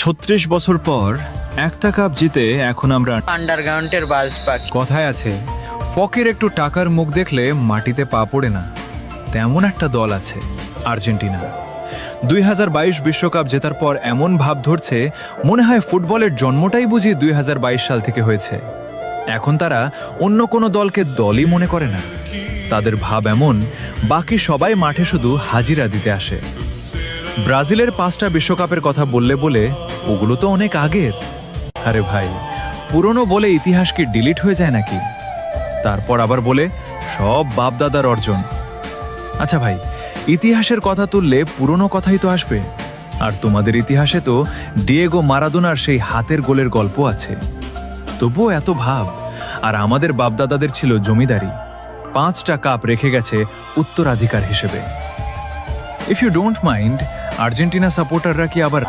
36 বছর পর একটা কাপ জিতে এখন আমরা আন্ডারগ্রাউন্ডের বাস পাখি। কথায় আছে, ফকের একটু টাকার মুখ দেখলে মাটিতে পা পড়ে না। তেমন একটা দল আছে আর্জেন্টিনা। 2022 বিশ্বকাপ জেতার পর এমন ভাব ধরছে মনে হয় ফুটবলের জন্মটাই বুঝি 2022 সাল থেকে হয়েছে। এখন তারা অন্য কোনো দলকে দলই মনে করে না। তাদের ভাব এমন, বাকি সবাই মাঠে শুধু হাজিরা দিতে আসে। ব্রাজিলের 5টা বিশ্বকাপের কথা বললে বলে ওগুলো তো অনেক আগের। আরে ভাই, পুরনো বলে ইতিহাস কি ডিলিট হয়ে যায় নাকি? তারপর আবার বলে সব বাপদাদার অর্জন। আচ্ছা ভাই, ইতিহাসের কথা তুললে পুরনো কথাই তো আসবে। আর তোমাদের ইতিহাসে তো ডিয়েগো মারাদোনার সেই হাতের গোলের গল্প আছে। তবুও এত ভাব। আর আমাদের বাপদাদাদের ছিল জমিদারি, 5টা কাপ রেখে গেছে উত্তরাধিকার হিসেবে। If you don't mind, Argentina সাপোর্টাররা কি আবার